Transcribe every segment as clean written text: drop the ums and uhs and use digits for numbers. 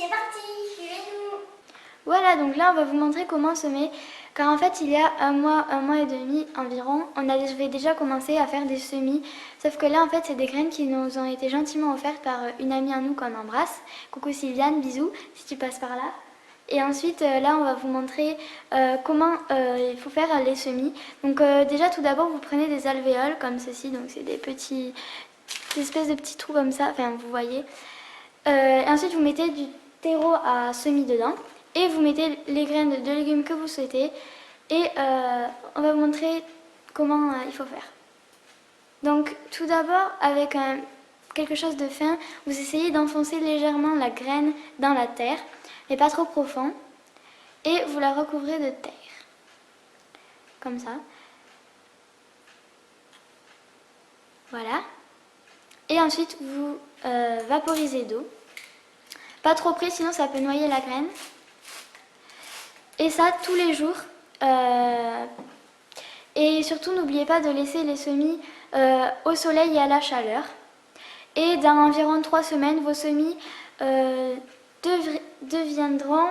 c'est parti, suivez-nous. Voilà, donc là on va vous montrer comment semer. Car en fait il y a un mois et demi environ, on avait déjà commencé à faire des semis. Sauf que là en fait c'est des graines qui nous ont été gentiment offertes par une amie à nous qu'on embrasse. Coucou Sylviane, bisous si tu passes par là. Et ensuite là on va vous montrer comment il faut faire les semis. Donc déjà tout d'abord vous prenez des alvéoles comme ceci, donc c'est des espèces de petits trous comme ça, enfin vous voyez. Ensuite vous mettez du terreau à semis dedans. Et vous mettez les graines de légumes que vous souhaitez. Et on va vous montrer comment il faut faire. Donc tout d'abord, avec quelque chose de fin, vous essayez d'enfoncer légèrement la graine dans la terre, mais pas trop profond. Et vous la recouvrez de terre. Comme ça. Voilà. Et ensuite, vous vaporisez d'eau. Pas trop près, sinon ça peut noyer la graine. Et ça tous les jours. Et surtout, n'oubliez pas de laisser les semis au soleil et à la chaleur. Et dans environ 3 semaines, vos semis deviendront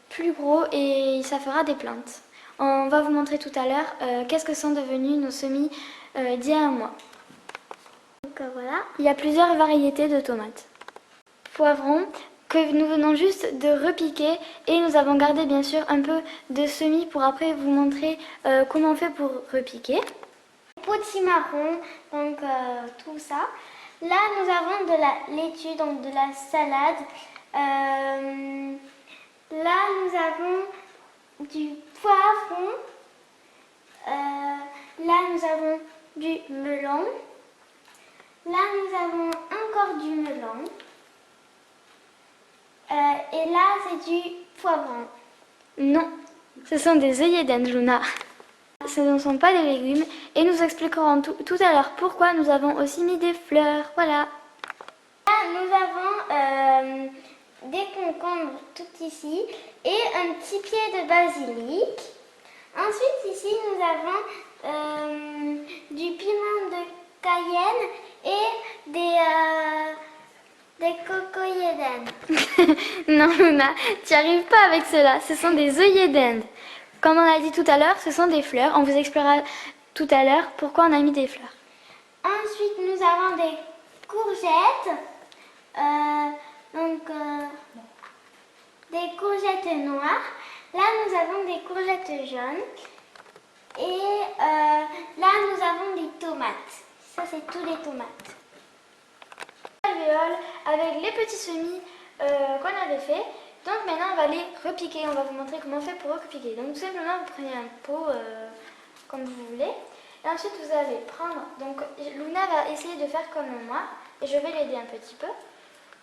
plus gros et ça fera des plantes. On va vous montrer tout à l'heure qu'est-ce que sont devenus nos semis d'il y a un mois. Donc voilà, il y a plusieurs variétés de tomates. Poivrons que nous venons juste de repiquer et nous avons gardé bien sûr un peu de semis pour après vous montrer comment on fait pour repiquer. Potimarron, donc tout ça. Là nous avons de la laitue, donc de la salade. Là nous avons du poivron. Là nous avons du melon. Là nous avons encore du melon. Et là, c'est du poivron. Non, ce sont des œillets d'Inde, Luna. Ce ne sont pas des légumes. Et nous expliquerons tout à l'heure pourquoi nous avons aussi mis des fleurs. Voilà. Là, nous avons des concombres tout ici et un petit pied de basilic. Ensuite, ici, nous avons du piment de Cayenne et des cocoyers d'Inde. Non, Luna, tu n'y arrives pas avec cela. Ce sont des œillets d'Inde. Comme on a dit tout à l'heure, ce sont des fleurs. On vous expliquera tout à l'heure pourquoi on a mis des fleurs. Ensuite, nous avons des courgettes. Des courgettes noires. Là, nous avons des courgettes jaunes. Et là, nous avons des tomates. Ça, c'est tous les tomates. Avec les petits semis qu'on avait fait. Donc maintenant on va les repiquer, on va vous montrer comment on fait pour repiquer. Donc tout simplement vous prenez un pot comme vous voulez. Et ensuite vous allez prendre, donc Luna va essayer de faire comme moi et je vais l'aider un petit peu.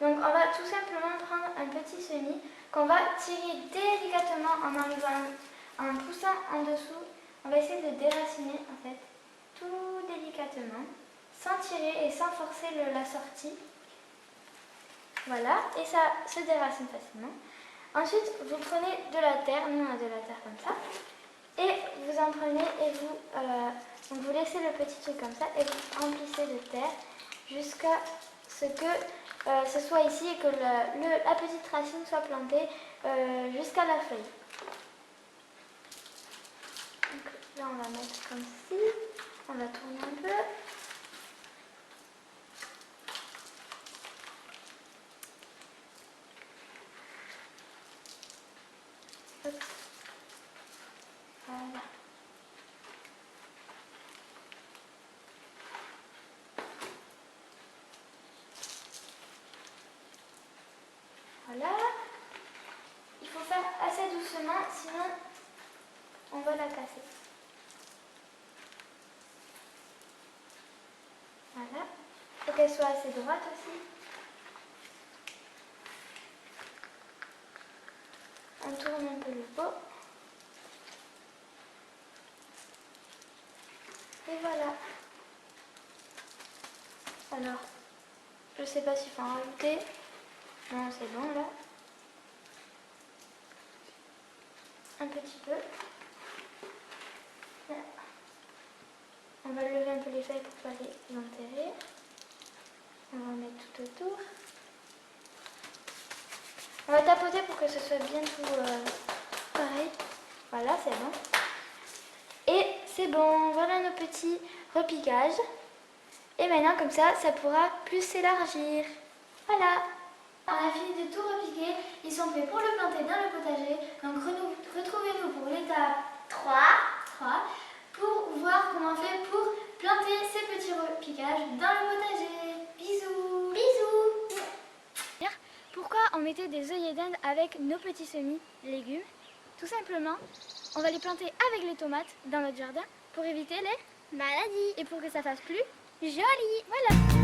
Donc on va tout simplement prendre un petit semis qu'on va tirer délicatement en poussant en dessous. On va essayer de déraciner en fait tout délicatement, sans tirer et sans forcer la sortie. Voilà, et ça se déracine facilement. Ensuite, vous prenez de la terre, nous on a de la terre comme ça, et vous en prenez et donc vous laissez le petit truc comme ça et vous remplissez de terre jusqu'à ce que ce soit ici et que la petite racine soit plantée jusqu'à la feuille. Donc là on va mettre comme ci, on va tourner un peu. Voilà. Voilà. Il faut faire assez doucement, sinon on va la casser. Voilà. Il faut qu'elle soit assez droite aussi. On tourne un peu le pot. Et voilà. Alors, je sais pas s'il faut en rajouter. Non, c'est bon là. Un petit peu. Là. On va lever un peu les feuilles pour ne pas les enterrer. On va en mettre tout autour. On va tapoter pour que ce soit bien tout pareil. Voilà, c'est bon. Et c'est bon, voilà nos petits repiquages. Et maintenant, comme ça pourra plus s'élargir. Voilà. On a fini de tout repiquer. Ils sont prêts pour le planter dans le potager. Donc retrouvez-nous pour l'étape 3 pour voir comment on fait pour planter ces petits repiquages dans le potager. Bisous. Bisous. Pourquoi on mettait des œillets d'Inde avec nos petits semis légumes? Tout simplement, on va les planter avec les tomates dans notre jardin pour éviter les maladies et pour que ça fasse plus joli. Voilà.